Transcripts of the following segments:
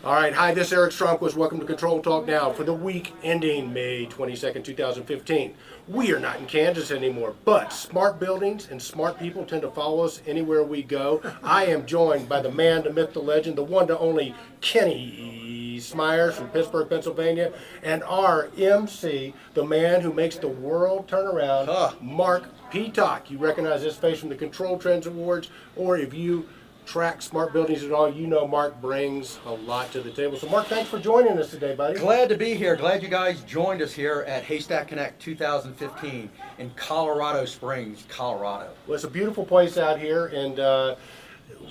All right, hi, this is Eric Stromquist. Welcome to Control Talk Now for the week ending May 22nd, 2015. We are not in Kansas anymore, but smart buildings and smart people tend to follow us anywhere we go. I am joined by the man, the myth, the legend, the one, the only Kenny Smyers from Pittsburgh, Pennsylvania, and our MC, the man who makes the world turn around, Mark Peacock. You recognize this face from the Control Trends Awards, or if you track smart buildings at all, you know Mark brings a lot to the table. So Mark, thanks for joining us today, buddy. Glad to be here. Glad you guys joined us here at Haystack Connect 2015 in Colorado Springs, Colorado. Well, it's a beautiful place out here, and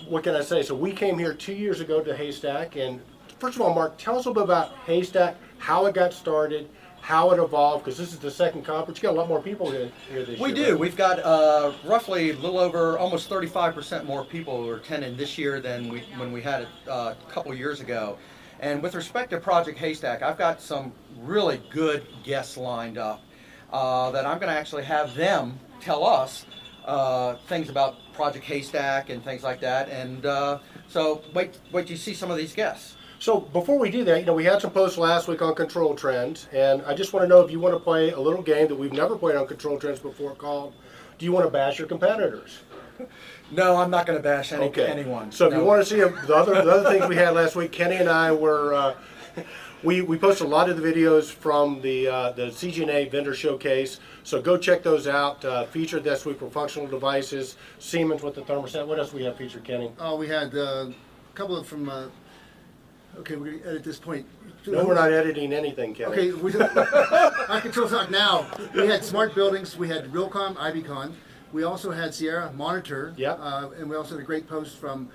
what can I say? So we came here 2 years ago to Haystack, and first of all, Mark, tell us a little bit about Haystack, how it got started, how it evolved, because this is the second conference. You got a lot more people here this year. We do. Right? We've got roughly a little over, almost 35% more people who are attending this year than when we had it a couple years ago. And with respect to Project Haystack, I've got some really good guests lined up that I'm going to actually have them tell us things about Project Haystack and things like that. And so wait till you see some of these guests. So before we do that, you know, we had some posts last week on Control Trends, and I just want to know if you want to play a little game that we've never played on Control Trends before called, do you want to bash your competitors? No, I'm not going to bash anyone. So if you want to see the other things we had last week, Kenny and I were, we posted a lot of the videos from the CG&A vendor showcase, so go check those out. Featured this week were functional devices, Siemens with the thermostat. What else do we have featured, Kenny? Oh, we had a couple of from... okay, we're going to edit this point. No, we're not editing anything, Kenny. Okay, on Control Talk Now, we had smart buildings, we had Realcomm, IBCon, we also had Sierra Monitor, and we also had a great post from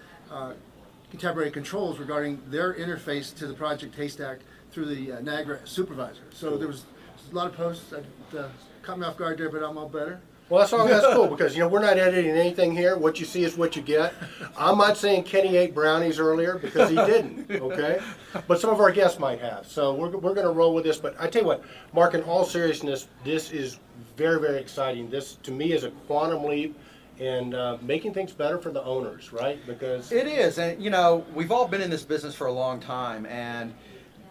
Contemporary Controls regarding their interface to the Project Haystack through the Niagara supervisor. So there was a lot of posts that caught me off guard there, but I'm all better. Well, that's cool, because, you know, we're not editing anything here. What you see is what you get. I'm not saying Kenny ate brownies earlier, because he didn't, okay? But some of our guests might have. So we're going to roll with this. But I tell you what, Mark, in all seriousness, this is very, very exciting. This, to me, is a quantum leap in making things better for the owners, right? Because it is. And, you know, we've all been in this business for a long time, and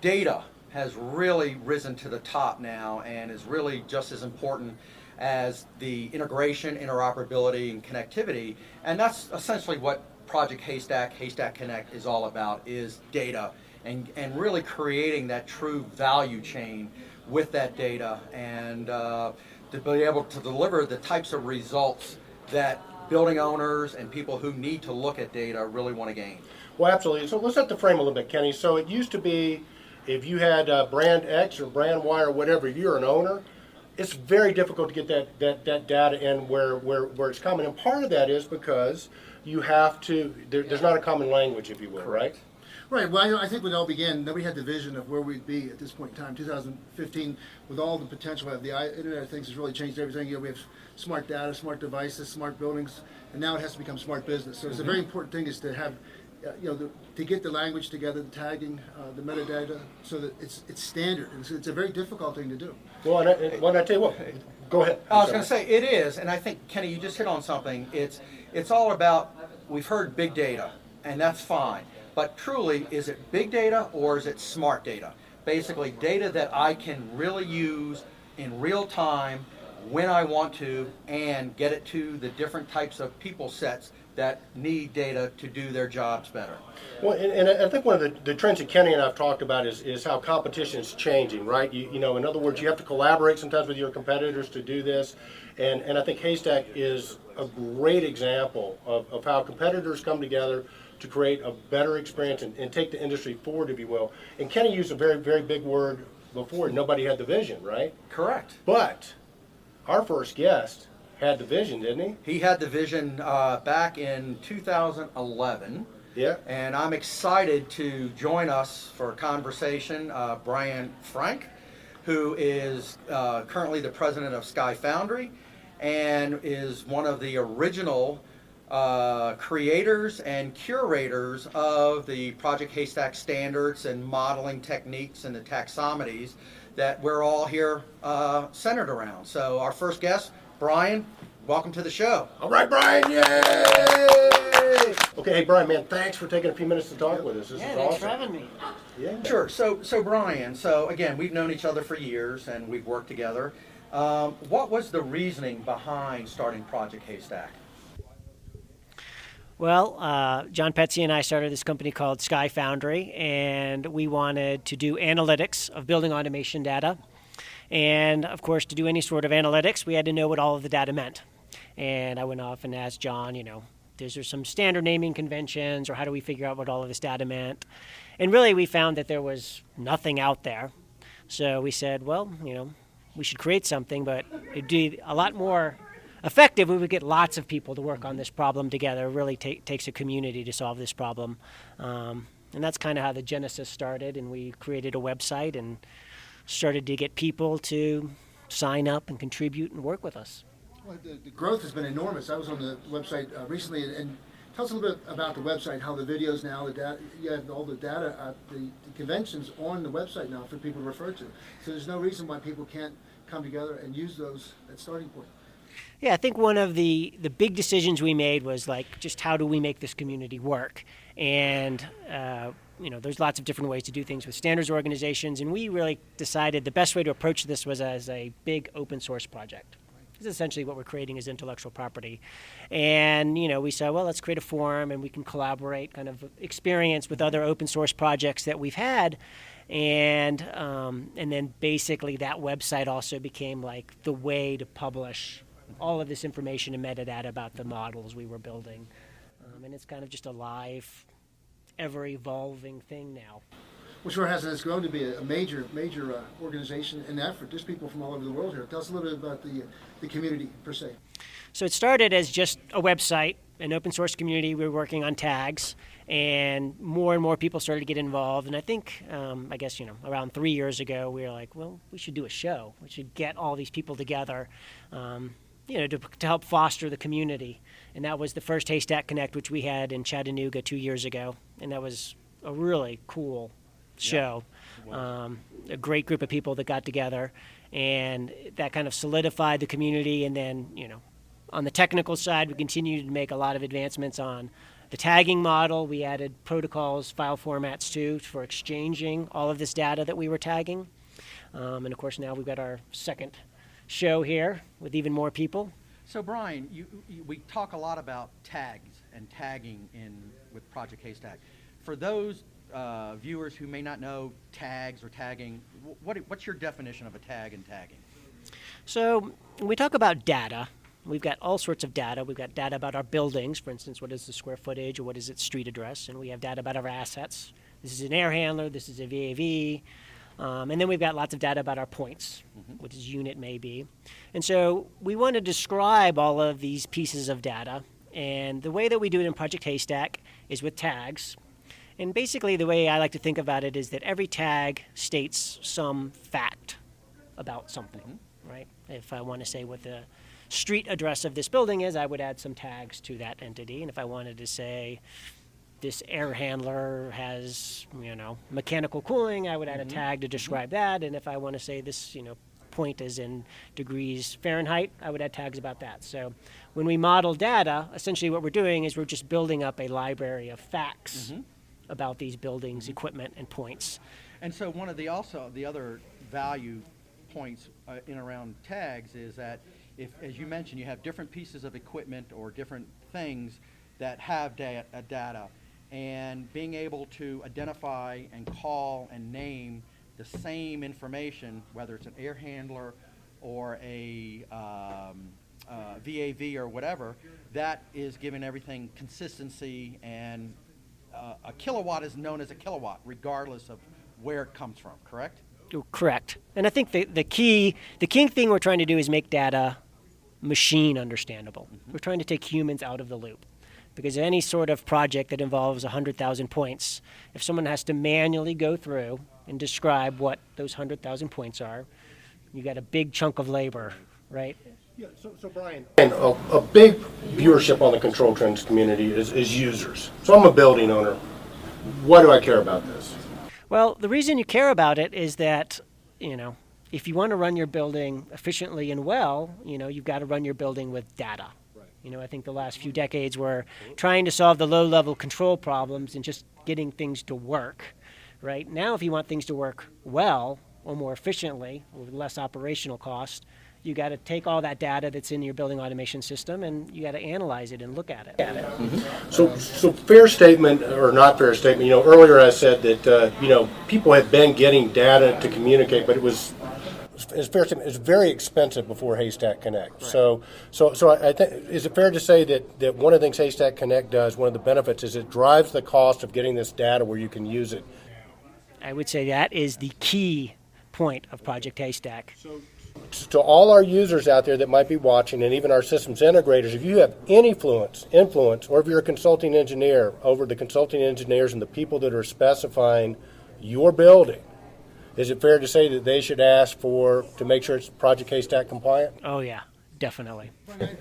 data has really risen to the top now and is really just as important as the integration, interoperability, and connectivity. And that's essentially what Project Haystack, Haystack Connect is all about, is data and really creating that true value chain with that data, and to be able to deliver the types of results that building owners and people who need to look at data really want to gain. Well, absolutely. So let's set the frame a little bit, Kenny. So it used to be, if you had brand X or brand Y or whatever, if you're an owner, it's very difficult to get that data in where it's coming. And part of that is because you have to, there's not a common language, if you will, right? Right. Well, I think when it all began, nobody had the vision of where we'd be at this point in time. 2015, with all the potential of the Internet of Things, has really changed everything. You know, we have smart data, smart devices, smart buildings, and now it has to become smart business. So it's a very important thing is to have, you know, to get the language together, the tagging, the metadata, so that it's standard. It's a very difficult thing to do. Well, and I tell you what, go ahead. I was going to say, it is, and I think, Kenny, you just hit on something. It's all about, we've heard big data, and that's fine. But truly, is it big data or is it smart data? Basically, data that I can really use in real time when I want to, and get it to the different types of people sets that need data to do their jobs better. Well, and I think one of the trends that Kenny and I have talked about is how competition is changing, right? You know, in other words, you have to collaborate sometimes with your competitors to do this, and I think Haystack is a great example of how competitors come together to create a better experience and take the industry forward, if you will. And Kenny used a very, very big word before, nobody had the vision, right? Correct. But our first guest had the vision, didn't he? He had the vision back in 2011. Yeah. And I'm excited to join us for a conversation, Brian Frank, who is currently the president of Sky Foundry and is one of the original creators and curators of the Project Haystack standards and modeling techniques and the taxonomies that we're all here centered around. So our first guest, Brian, welcome to the show. All right, Brian, yay! Okay, hey Brian, man, thanks for taking a few minutes to talk with us. This is Thanks awesome. for having me. Yeah. Sure. So Brian, again, we've known each other for years and we've worked together. What was the reasoning behind starting Project Haystack? Well, John Petsy and I started this company called Sky Foundry, and we wanted to do analytics of building automation data. And of course, to do any sort of analytics, we had to know what all of the data meant. And I went off and asked John, is there some standard naming conventions, or how do we figure out what all of this data meant? And really, we found that there was nothing out there. So we said, well, we should create something, but it'd be a lot more effective if we get lots of people to work on this problem together. It really takes a community to solve this problem. And that's kind of how the genesis started, and we created a website and started to get people to sign up and contribute and work with us. Well, the growth has been enormous. I was on the website recently, and tell us a little bit about the website, how the videos now, the data, you have all the data, the conventions on the website now for people to refer to. So there's no reason why people can't come together and use those at starting point. Yeah, I think one of the big decisions we made was just how do we make this community work? And there's lots of different ways to do things with standards organizations, and we really decided the best way to approach this was as a big open source project. This is essentially what we're creating is intellectual property. And, we said, well, let's create a forum and we can collaborate, kind of experience with other open source projects that we've had. And then basically that website also became the way to publish all of this information and metadata about the models we were building. And it's kind of just a live, ever-evolving thing now. Well, sure has, and it's grown to be a major organization and effort. There's people from all over the world here. Tell us a little bit about the community per se. So it started as just a website, an open source community. We were working on tags, and more people started to get involved. And I think, around 3 years ago, we were like, well, we should do a show. We should get all these people together, to help foster the community. And that was the first Haystack Connect, which we had in Chattanooga 2 years ago. And that was a really cool show. A great group of people that got together, and that kind of solidified the community. And then, on the technical side, we continued to make a lot of advancements on the tagging model. We added protocols, file formats too, for exchanging all of this data that we were tagging. And of course, now we've got our second show here with even more people. So Brian, we talk a lot about tags and tagging with Project Haystack. For those viewers who may not know tags or tagging, what's your definition of a tag and tagging? So when we talk about data, we've got all sorts of data. We've got data about our buildings, for instance, what is the square footage or what is its street address, and we have data about our assets. This is an air handler, this is a VAV, and then we've got lots of data about our points, what this unit may be. And so we want to describe all of these pieces of data, and the way that we do it in Project Haystack is with tags. And basically the way I like to think about it is that every tag states some fact about something, right? If I want to say what the street address of this building is, I would add some tags to that entity. And if I wanted to say this air handler has, mechanical cooling, I would add a tag to describe that. And if I want to say this, point is in degrees Fahrenheit, I would add tags about that. So when we model data, essentially what we're doing is we're just building up a library of facts about these buildings, equipment, and points. And so one of the other value points in around tags is that if, as you mentioned, you have different pieces of equipment or different things that have data, and being able to identify and call and name the same information, whether it's an air handler or a VAV or whatever, that is giving everything consistency, and a kilowatt is known as a kilowatt regardless of where it comes from, correct? Correct. And I think the key thing we're trying to do is make data machine understandable. We're trying to take humans out of the loop. Because any sort of project that involves 100,000 points, if someone has to manually go through and describe what those 100,000 points are, you got a big chunk of labor, right? Yeah, so Brian, and a big viewership on the Control Trends community is users. So I'm a building owner. Why do I care about this? Well, the reason you care about it is that, if you want to run your building efficiently and well, you've got to run your building with data. You know, I think the last few decades were trying to solve the low-level control problems and just getting things to work. Right now, if you want things to work well or more efficiently with less operational cost, you got to take all that data that's in your building automation system and you got to analyze it and look at it. So fair statement or not fair statement, you know, earlier I said that, you know, people have been getting data to communicate, but it's fair statement, it's very expensive before Haystack Connect. Right. So I think, is it fair to say that one of the things Haystack Connect does, one of the benefits is it drives the cost of getting this data where you can use it? I would say that is the key point of Project Haystack. So to all our users out there that might be watching, and even our systems integrators, if you have any influence, or if you're a consulting engineer, over the consulting engineers and the people that are specifying your building, is it fair to say that they should ask to make sure it's Project Haystack compliant? Oh, yeah, definitely.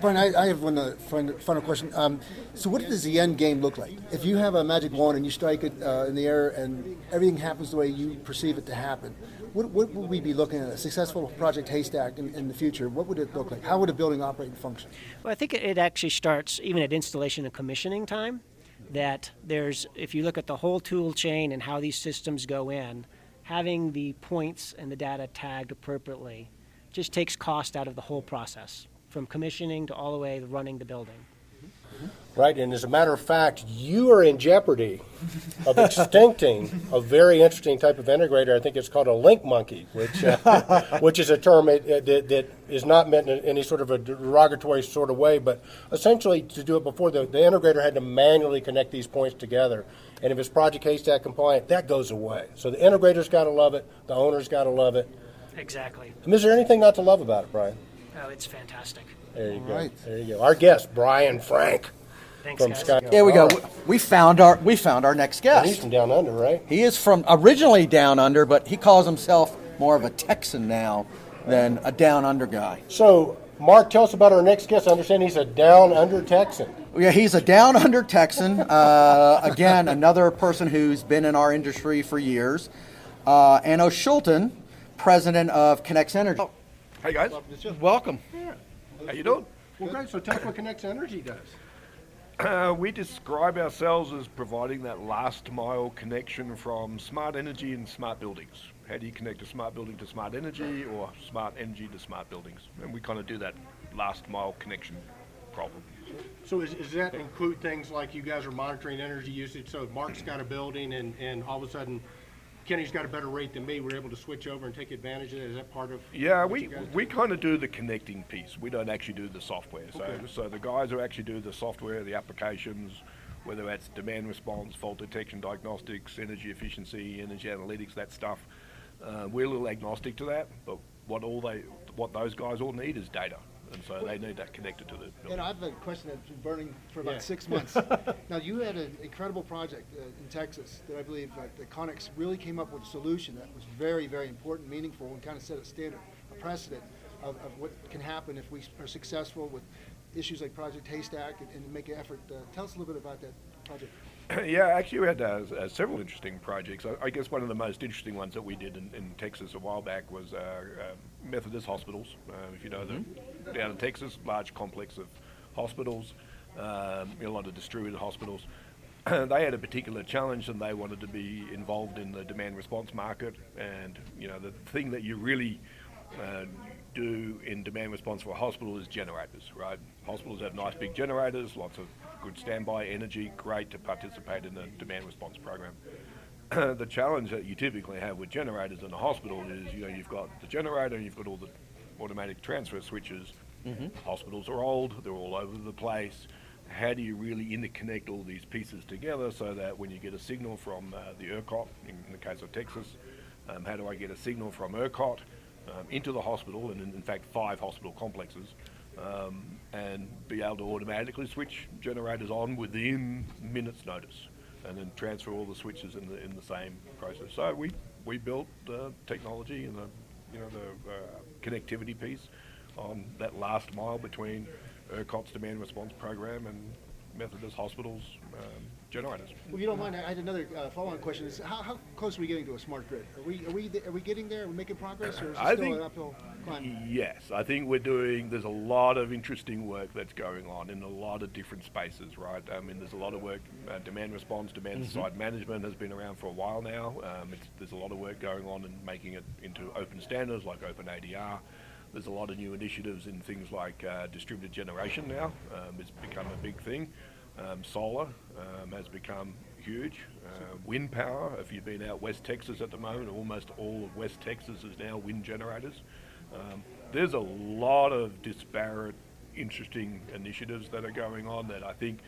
Brian, I have one final question. So what does the end game look like? If you have a magic wand and you strike it in the air and everything happens the way you perceive it to happen, what would we be looking at? A successful Project Haystack in the future, what would it look like? How would a building operate and function? Well, I think it actually starts even at installation and commissioning time, that if you look at the whole tool chain and how these systems go in, having the points and the data tagged appropriately just takes cost out of the whole process, from commissioning to all the way to running the building. Right, and as a matter of fact, you are in jeopardy of extincting a very interesting type of integrator. I think it's called a link monkey, which is a term that is not meant in any sort of a derogatory sort of way, but essentially to do it before the integrator had to manually connect these points together. And if it's Project Haystack compliant, that goes away. So the integrator's got to love it, the owner's got to love it. Exactly. And is there anything not to love about it, Brian? Oh, it's fantastic. There you go. Right. There you go. Our guest, Brian Frank. Thanks, From guys. Sky. There we go. All right. We found our next And he's guest. from down under, right? He is from originally down under, but he calls himself more of a Texan now than a down under guy. So, Mark, tell us about our next guest. I understand he's a down under Texan. Yeah, he's a down under Texan. Again, another person who's been in our industry for years. Anno Schulten, president of Connects Energy. Hey guys, Welcome. how you doing? Well, great. So tell us what Connects Energy does. We describe ourselves as providing that last mile connection from smart energy and smart buildings. How do you connect a smart building to smart energy or smart energy to smart buildings? And we kind of do that last mile connection problem. So does that include things like you guys are monitoring energy usage? So if Mark's got a building and all of a sudden Kenny's got a better rate than me, we're able to switch over and take advantage of that? Is that part of Yeah, what you guys do? we kind of do the connecting piece. We don't actually do the software. Okay. So the guys who actually do the software, the applications, whether that's demand response, fault detection, diagnostics, energy efficiency, energy analytics, that stuff. We're a little agnostic to that, but what those guys all need is data, and so they need that connected to the building. And I have a question that's been burning for about Yeah. 6 months. Now, you had an incredible project in Texas that I believe the Connex really came up with a solution that was very, very important, meaningful, and kind of set a standard, a precedent of what can happen if we are successful with issues like Project Haystack and make an effort. Tell us a little bit about that project. Yeah, actually we had several interesting projects. I guess one of the most interesting ones that we did in Texas a while back was Methodist hospitals. If you know them, down in Texas, large complex of hospitals, a lot of distributed hospitals. They had a particular challenge and they wanted to be involved in the demand response market. And the thing that you really do in demand response for a hospital is generators, right? Hospitals have nice big generators, lots of good standby energy, great to participate in the demand response program. The challenge that you typically have with generators in a hospital is, you've got the generator and you've got all the automatic transfer switches. Hospitals are old, they're all over the place. How do you really interconnect all these pieces together so that when you get a signal from the ERCOT, in the case of Texas, how do I get a signal from ERCOT into the hospital, and in fact 5 hospital complexes, and be able to automatically switch generators on within minutes notice, and then transfer all the switches in the same process. So we built the technology and the connectivity piece on that last mile between ERCOT's demand response program and Methodist hospitals, generators. Well, if you don't mind, I had another follow-on question. Is how close are we getting to a smart grid? Are we getting there? Are we making progress, or is it still an uphill climb? Yes, I think there's a lot of interesting work that's going on in a lot of different spaces, right? I mean, there's a lot of work, demand response, demand-side management has been around for a while now. There's a lot of work going on in making it into open standards like Open ADR. There's a lot of new initiatives in things like distributed generation now. It's become a big thing. Solar has become huge. Wind power, if you've been out West Texas at the moment, almost all of West Texas is now wind generators. There's a lot of disparate, interesting initiatives that are going on that I think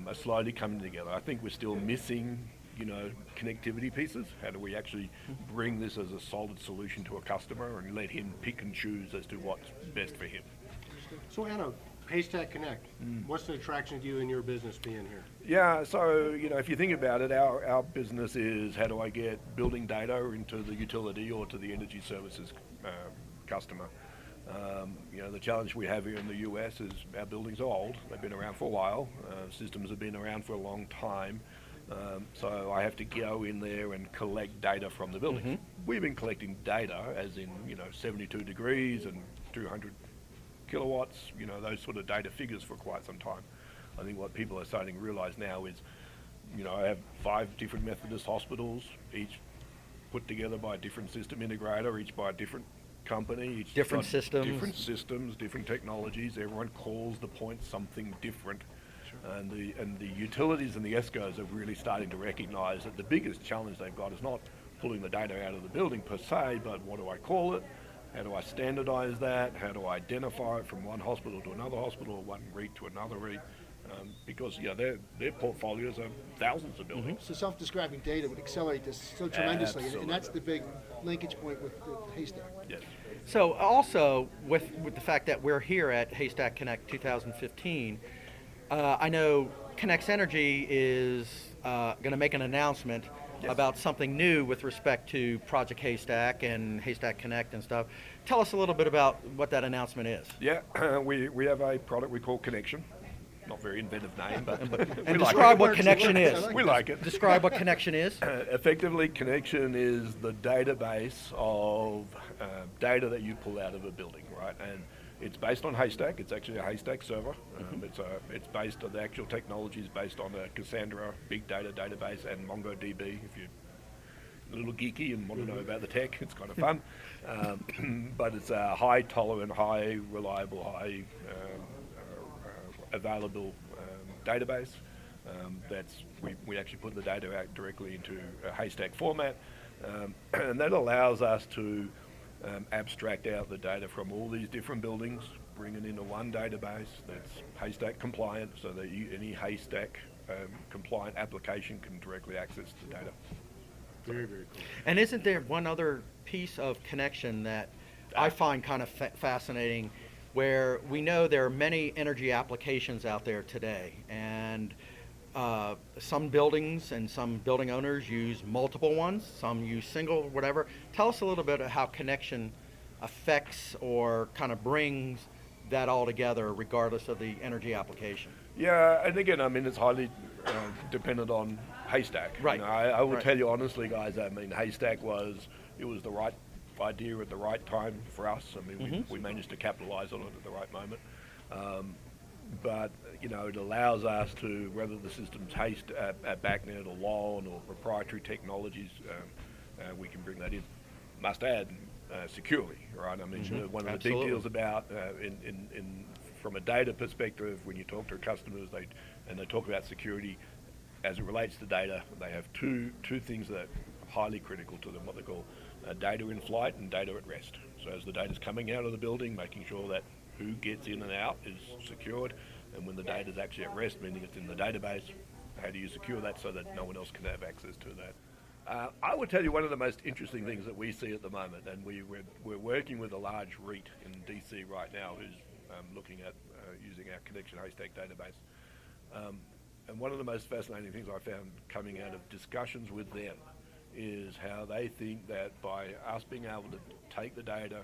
are slowly coming together. I think we're still missing, connectivity pieces. How do we actually bring this as a solid solution to a customer and let him pick and choose as to what's best for him? So Anna, Haystack Connect, what's the attraction to you in your business being here? Yeah, so, if you think about it, our business is how do I get building data into the utility or to the energy services customer. The challenge we have here in the US is our buildings are old. They've been around for a while. Systems have been around for a long time. So I have to go in there and collect data from the buildings. We've been collecting data as in, 72 degrees and 200 kilowatts, those sort of data figures for quite some time. I think what people are starting to realize now is, I have 5 different Methodist hospitals, each put together by a different system integrator, each by a different company, each Different got systems. different systems, different technologies. Everyone calls the point something different. And the utilities and the ESCOs are really starting to recognize that the biggest challenge they've got is not pulling the data out of the building per se, but what do I call it? How do I standardize that? How do I identify it from one hospital to another hospital, or one REIT to another REIT? Because their portfolios are thousands of buildings. So self-describing data would accelerate this so tremendously, and that's the big linkage point with the Haystack. Yes. So also with the fact that we're here at Haystack Connect 2015, I know Connex Energy is going to make an announcement about something new with respect to Project Haystack and Haystack Connect and stuff. Tell us a little bit about what that announcement is. Yeah, we have a product we call Connection. Not very inventive name, but And describe what Connection is. We like it. Describe what Connection is. Effectively, Connection is the database of data that you pull out of a building, right? And it's based on Haystack. It's actually a Haystack server. It's based on the actual technology is based on a Cassandra big data database and MongoDB. If you're a little geeky and want to know about the tech, it's kind of fun. But it's a high tolerant, high reliable, high available database. We actually put the data out directly into a Haystack format, and that allows us to abstract out the data from all these different buildings, bring it into one database that's Haystack compliant, so that any Haystack compliant application can directly access the data. Very, very cool. And isn't there one other piece of Connection that I find kind of fascinating, where we know there are many energy applications out there today, and some buildings and some building owners use multiple ones, some use single, whatever. Tell us a little bit of how Connection affects or kind of brings that all together regardless of the energy application. Yeah, and again, I mean, it's highly dependent on Haystack. Right. I will tell you honestly, guys, I mean, Haystack was the right idea at the right time for us. I mean, we managed to capitalize on it at the right moment. But, it allows us to, whether the system's at BACnet or LON or proprietary technologies, we can bring that in. Must add, securely, right? I mean, one of the big deals about, from a data perspective, when you talk to customers, they talk about security as it relates to data, they have two things that are highly critical to them, what they call data in flight and data at rest. So as the data's coming out of the building, making sure that who gets in and out is secured, and when the data's actually at rest, meaning it's in the database, how do you secure that so that no one else can have access to that? I would tell you one of the most interesting things that we see at the moment, and we're working with a large REIT in DC right now who's looking at using our Connection Haystack database. And one of the most fascinating things I found coming out of discussions with them is how they think that by us being able to take the data,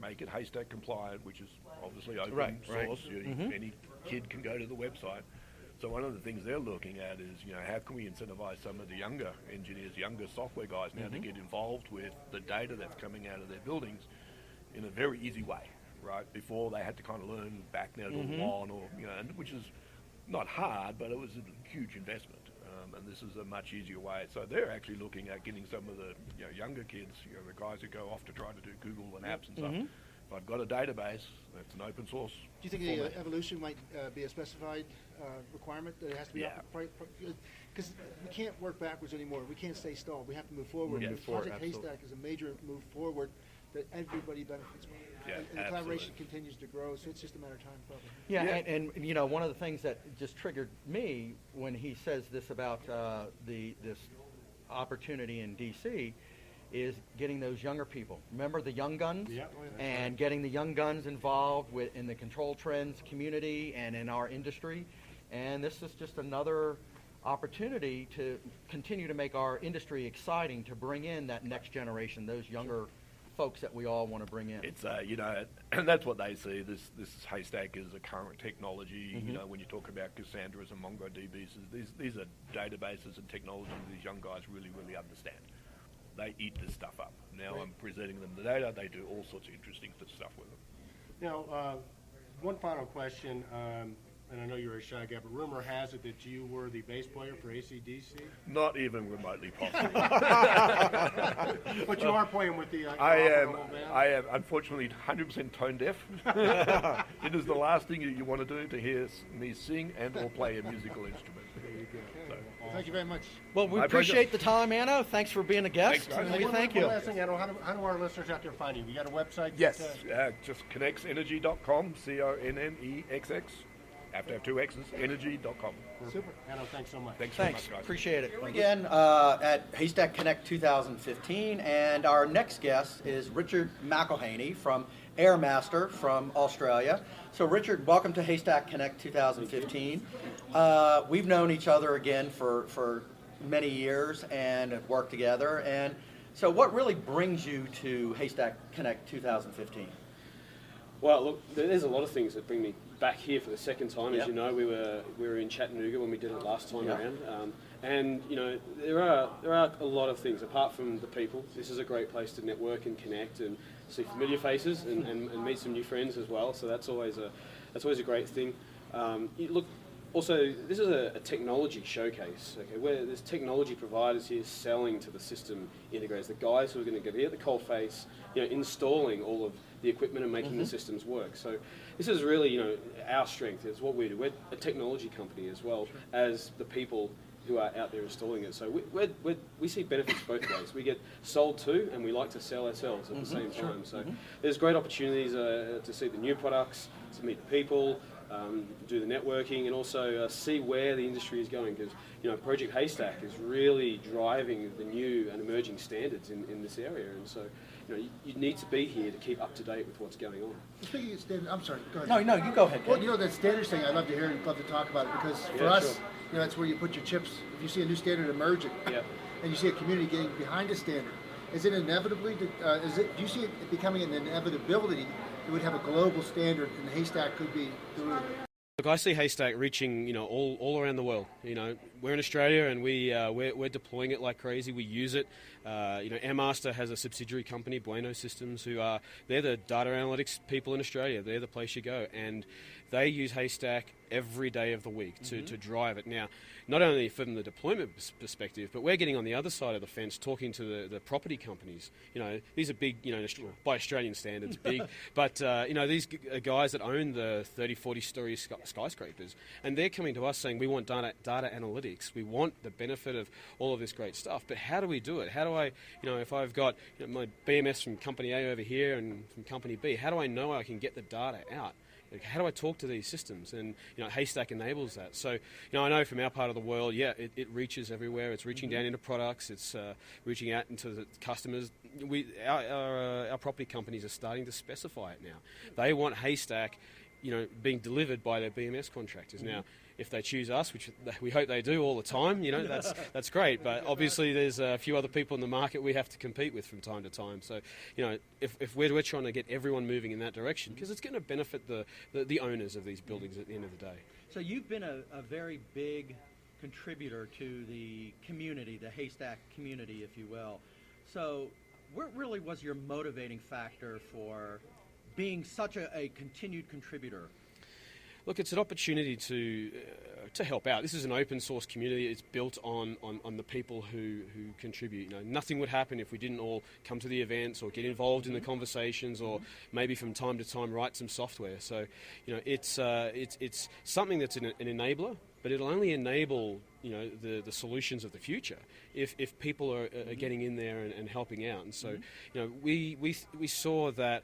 make it Haystack compliant, which is obviously open source, any kid can go to the website, So one of the things they're looking at is, how can we incentivize some of the younger engineers, younger software guys now to get involved with the data that's coming out of their buildings in a very easy way, right? Before they had to kind of learn back now to one, or which is not hard, but it was a huge investment. And this is a much easier way. So they're actually looking at getting some of the younger kids, the guys who go off to try to do Google and apps and stuff. If I've got a database, that's an open source. Do you think the evolution might be a specified requirement that it has to be? Because we can't work backwards anymore. We can't stay stalled. We have to move forward. Project Haystack is a major move forward that everybody benefits from. Yeah, and the collaboration continues to grow, so it's just a matter of time, probably. Yeah, and one of the things that just triggered me when he says this about this opportunity in DC is getting those younger people. Remember the young guns? Yeah. And getting the young guns involved in the control trends community and in our industry. And this is just another opportunity to continue to make our industry exciting, to bring in that next generation, those younger folks that we all want to bring in. It's and that's what they see. This Haystack is a current technology. When you talk about Cassandras and MongoDBs, these are databases and technologies these young guys really, really understand. They eat this stuff up. Now I'm presenting them the data. They do all sorts of interesting stuff with them. Now, one final question, and I know you're a shy guy, but rumor has it that you were the bass player for AC/DC. Not even remotely possible. But you are playing with the I am band? unfortunately 100% tone deaf. It is the last thing you want to do, to hear me sing and or play a musical instrument. There you go. So, Well, thank you very much. Well, we My appreciate the time, Anno. Thanks for being a guest. Thanks, guys. And we One thank you. last thing, Adam, how do our listeners out there find you? You got a website? yes, just connexenergy.com, CONNEXX. Have to have two X's, energy.com. Super. Adam, thanks so much. Thanks very Thanks. much, guys. Appreciate it. Again, at Haystack Connect 2015, and our next guest is Richard McElhaney from Airmaster from Australia. So, Richard, welcome to Haystack Connect 2015. We've known each other again for many years and have worked together. And so, what really brings you to Haystack Connect 2015? Well, look, there's a lot of things that bring me back here for the second time. As Yep. you know, we were in Chattanooga when we did it last time Yep. around, and there are a lot of things apart from the people. This is a great place to network and connect and see familiar faces and meet some new friends as well. So that's always a great thing. Look. Also, this is a technology showcase, okay, where there's technology providers here selling to the system integrators, the guys who are going to be at the coalface, installing all of the equipment and making the systems work. So this is really, our strength. It's what we do. We're a technology company as well as the people who are out there installing it. So we see benefits both ways. We get sold to, and we like to sell ourselves at the same time. So there's great opportunities to see the new products, to meet the people, do the networking, and also see where the industry is going, because Project Haystack is really driving the new and emerging standards in this area, and so you need to be here to keep up to date with what's going on. Speaking of standard, I'm sorry, go ahead. No, you go ahead. Well, that standards thing, I'd love to hear and love to talk about it, because for Yeah, us, sure. that's where you put your chips. If you see a new standard emerging, Yeah. and you see a community getting behind a standard, is it inevitably, do you see it becoming an inevitability that would have a global standard, and the Haystack could be the root? Look, I see Haystack reaching, all around the world. We're in Australia and we're deploying it like crazy. We use it. Airmaster has a subsidiary company, Bueno Systems, they're the data analytics people in Australia. They're the place you go, and they use Haystack every day of the week to drive it. Now, not only from the deployment perspective, but we're getting on the other side of the fence, talking to the property companies. These are big, by Australian standards, big. But, these guys that own the 30, 40-story skyscrapers, and they're coming to us saying, we want data analytics. We want the benefit of all of this great stuff. But how do we do it? How do I, if I've got my BMS from company A over here and from company B, how do I know I can get the data out? How do I talk to these systems? And Haystack enables that. So I know from our part of the world, it reaches everywhere. It's reaching down into products. It's reaching out into the customers. Our property companies are starting to specify it now. They want Haystack being delivered by their BMS contractors. Now, if they choose us, which we hope they do all the time, that's great. But obviously, there's a few other people in the market we have to compete with from time to time. So, if we're trying to get everyone moving in that direction, because it's going to benefit the owners of these buildings at the end of the day. So you've been a very big contributor to the community, the Haystack community, if you will. So what really was your motivating factor for being such a continued contributor? Look, it's an opportunity to help out. This is an open source community. It's built on the people who contribute. Nothing would happen if we didn't all come to the events or get involved in the conversations, or maybe from time to time write some software. So, it's something that's an enabler, but it'll only enable the solutions of the future if people are getting in there and helping out. And so, we saw that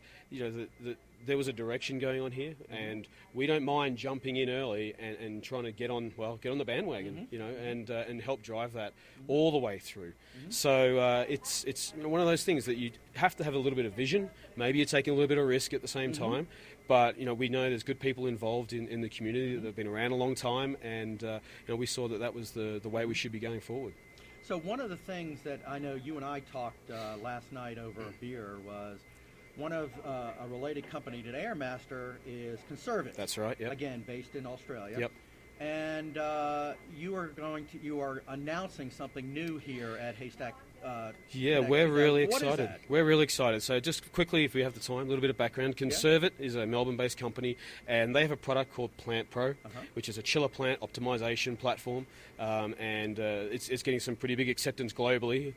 there was a direction going on here, and we don't mind jumping in early and trying to get on the bandwagon, and help drive that all the way through. So it's one of those things that you have to have a little bit of vision. Maybe you're taking a little bit of risk at the same time, but we know there's good people involved in the community that have been around a long time, and we saw that was the way we should be going forward. So one of the things that I know you and I talked last night over a beer was one of a related company to Airmaster is Conservative. That's right. Yep. Again, based in Australia. Yep. And you are announcing something new here at Haystack. Yeah, we're really excited. We're really excited. So just quickly, if we have the time, a little bit of background. Conservit is a Melbourne-based company, and they have a product called Plant Pro, which is a chiller plant optimization platform, and it's getting some pretty big acceptance globally.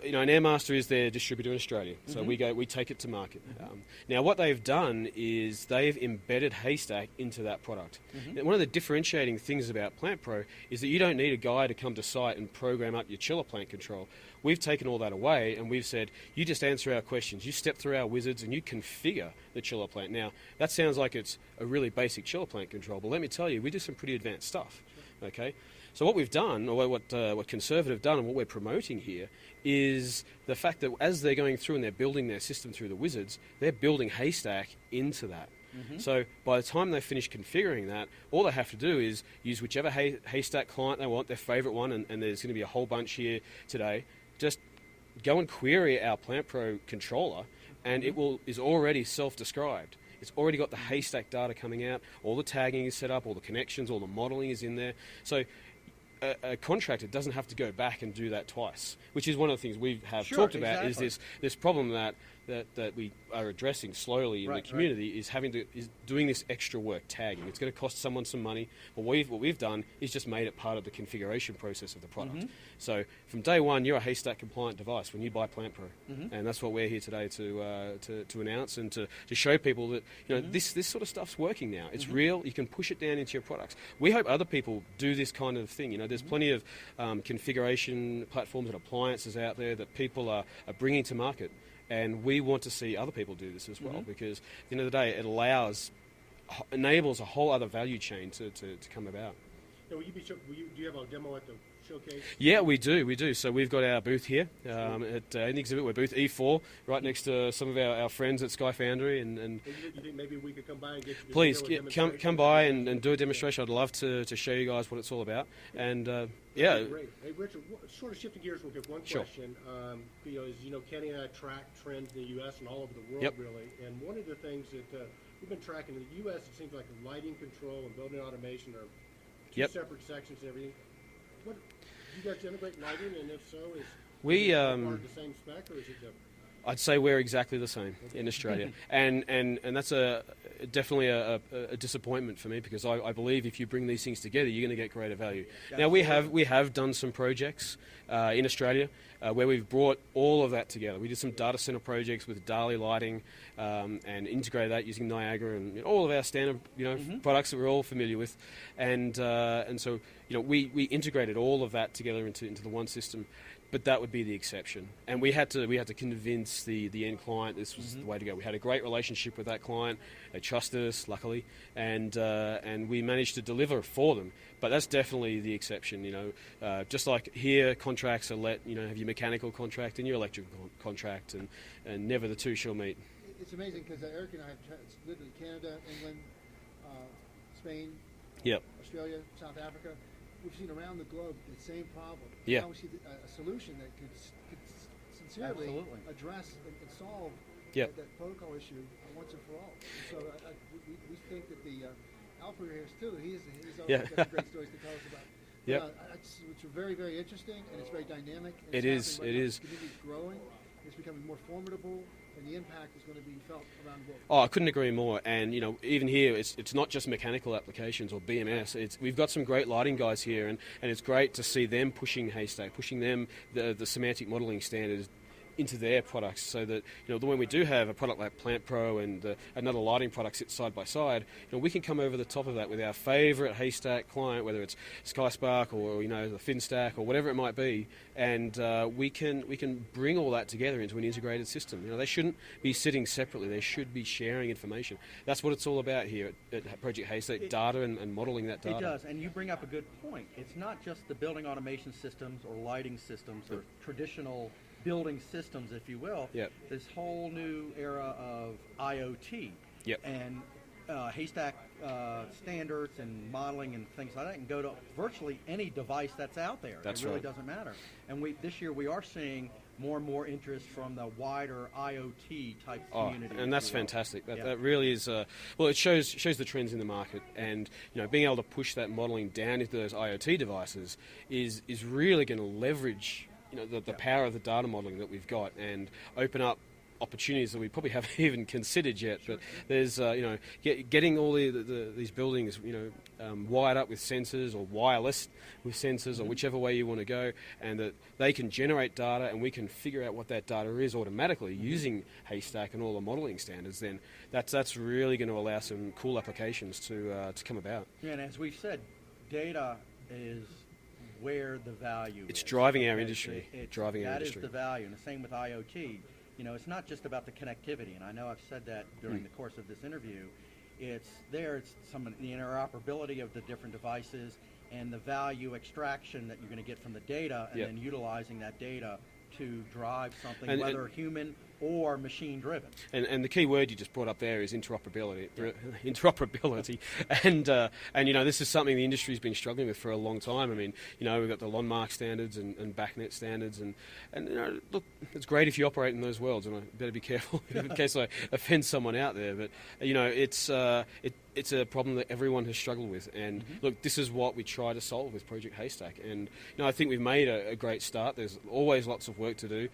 An Airmaster is their distributor in Australia, so we take it to market. Now, what they've done is they've embedded Haystack into that product. Now, one of the differentiating things about Plant Pro is that you don't need a guy to come to site and program up your chiller plant control. We've taken all that away, and we've said, you just answer our questions, you step through our wizards, and you configure the chiller plant. Now, that sounds like it's a really basic chiller plant control, but let me tell you, we do some pretty advanced stuff. Okay. So what we've done, or what Conservative have done, and what we're promoting here, is the fact that as they're going through and they're building their system through the wizards, they're building Haystack into that. So by the time they finish configuring that, all they have to do is use whichever Haystack client they want, their favorite one, and there's going to be a whole bunch here today. Just go and query our Plant Pro controller, and is already self-described. It's already got the Haystack data coming out, all the tagging is set up, all the connections, all the modeling is in there. So a contractor doesn't have to go back and do that twice, which is one of the things we have talked about. Is this problem that we are addressing slowly in the community is doing this extra work tagging. It's going to cost someone some money. But what we've done is just made it part of the configuration process of the product. So from day one, you're a Haystack compliant device when you buy Plant Pro, and that's what we're here today to announce and to show people that this sort of stuff's working now. It's real. You can push it down into your products. We hope other people do this kind of thing. There's plenty of configuration platforms and appliances out there that people are bringing to market. And we want to see other people do this as well, because at the end of the day, it enables a whole other value chain to come about. Now, do you have a demo at the showcase? Yeah, we do. So we've got our booth here at the exhibit. We're booth E4, right next to some of our friends at Sky Foundry. And you think maybe we could come by and get you? Please come by and do a demonstration. I'd love to show you guys what it's all about. And yeah. Great. Hey, Richard, sort of shifting gears real quick. One question. As Kenny and I track trends in the U.S. and all over the world, really. And one of the things that we've been tracking in the U.S., it seems like lighting control and building automation are two separate sections and everything. Do you guys integrate lighting, and if so, is it part of the same spec, or is it different? I'd say we're exactly the same in Australia, and that's definitely a disappointment for me, because I believe if you bring these things together, you're going to get greater value. Now we have done some projects in Australia where we've brought all of that together. We did some data center projects with Dali lighting and integrated that using Niagara and all of our standard products that we're all familiar with, and so we integrated all of that together into the one system. But that would be the exception, and we had to convince the end client this was the way to go. We had a great relationship with that client; they trusted us, luckily, and we managed to deliver for them. But that's definitely the exception. Just like here, contracts are have your mechanical contract and your electrical contract, and never the two shall meet. it's amazing because Eric and I have lived in Canada, England, Spain, Yep. Australia, South Africa. We've seen around the globe the same problem. Yeah. Now we see a solution that could sincerely Absolutely. address and solve Yep. that protocol issue once and for all. And so we think that the Alfred here is too. He's always Yeah. got some great stories to tell us about. Yep. It's very, very interesting, and it's very dynamic. And It it's is, happening it right now. is. The community is growing. It's becoming more formidable, and the impact is going to be felt around the world. Oh, I couldn't agree more. And even here, it's not just mechanical applications or BMS. We've got some great lighting guys here, and it's great to see them pushing Haystack, pushing them the semantic modelling standards into their products, so that when we do have a product like Plant Pro and another lighting product sit side by side, we can come over the top of that with our favourite Haystack client, whether it's SkySpark or the FinStack or whatever it might be, and we can bring all that together into an integrated system. They shouldn't be sitting separately; they should be sharing information. That's what it's all about here at Project Haystack: data and modelling that data. It does, and you bring up a good point. It's not just the building automation systems or lighting systems or traditional building systems, if you will. Yep. This whole new era of IoT. Yep. And Haystack standards and modeling and things like that can go to virtually any device that's out there. That's it really right. doesn't matter. And this year we are seeing more and more interest from the wider IoT type community. And that's if you will. fantastic. That, Yeah. that really is, it shows the trends in the market, and being able to push that modelling down into those IoT devices is really going to leverage the power of the data modelling that we've got and open up opportunities that we probably haven't even considered yet. But there's getting all these buildings wired up with sensors or wireless with sensors or whichever way you want to go, and that they can generate data and we can figure out what that data is automatically using Haystack and all the modelling standards. Then that's really going to allow some cool applications to come about. Yeah, and as we've said, data is where the value It's is. driving our Okay, industry. That is the value, and the same with IoT. It's not just about the connectivity, and I know I've said that during the course of this interview. It's some of the interoperability of the different devices and the value extraction that you're going to get from the data, and Yep. then utilizing that data to drive something, And- whether human or machine driven. And the key word you just brought up there is interoperability. Interoperability, and this is something the industry's been struggling with for a long time. I mean, we've got the Landmark standards and BACnet standards, and look, it's great if you operate in those worlds, and I better be careful in case I offend someone out there. But it's a problem that everyone has struggled with, and look, this is what we try to solve with Project Haystack. And I think we've made a great start. There's always lots of work to do.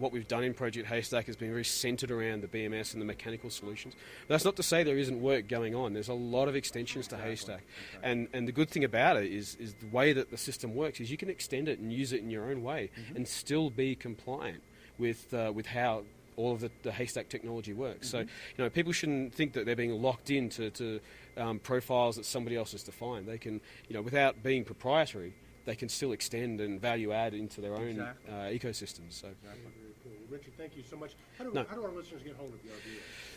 What we've done in Project Haystack has been very centred around the BMS and the mechanical solutions. But that's not to say there isn't work going on. There's a lot of extensions to Haystack, and the good thing about it is the way that the system works is you can extend it and use it in your own way and still be compliant with how all of the Haystack technology works. So, people shouldn't think that they're being locked into profiles that somebody else has defined. They can, without being proprietary, they can still extend and value add into their own ecosystems. So, Very cool. Richard, thank you so much. How do our listeners get hold of you?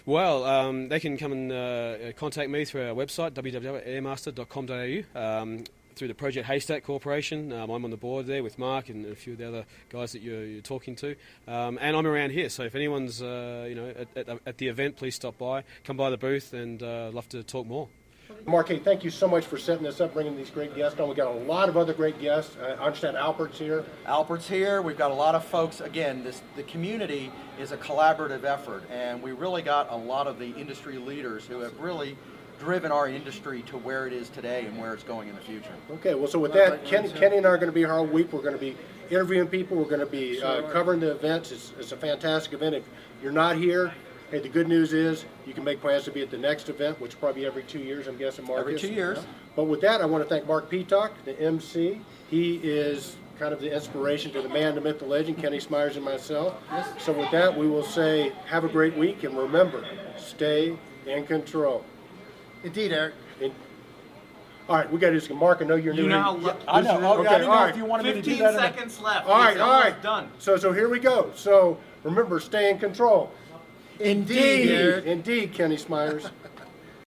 well, they can come and contact me through our website, www.airmaster.com.au. Through the Project Haystack Corporation. I'm on the board there with Mark and a few of the other guys that you're talking to. And I'm around here, so if anyone's at the event, please stop by, come by the booth, and I'd love to talk more. Mark, hey, thank you so much for setting this up, bringing these great guests on. We've got a lot of other great guests. I understand Albert's here. Albert's here. We've got a lot of folks. Again, the community is a collaborative effort, and we really got a lot of the industry leaders who have really driven our industry to where it is today and where it's going in the future. Okay, well, so with that, Kenny and I are going to be here all week. We're going to be interviewing people. We're going to be covering the events. It's a fantastic event. If you're not here, hey, the good news is you can make plans to be at the next event, which is probably every 2 years, I'm guessing, Marcus. Every 2 years. But with that, I want to thank Mark Peacock, the MC. He is kind of the inspiration to the man, the myth, the legend, Kenny Smyers and myself. So with that, we will say have a great week, and remember, stay in control. Indeed, Eric. All right, we got to do this. Mark, I know you're new. You know how I know. Okay, I didn't know all if you wanted me to do 15 that. seconds left. All right, It's all almost right. done. So here we go. So remember, stay in control. Indeed, Eric. Indeed, Kenny Smyers.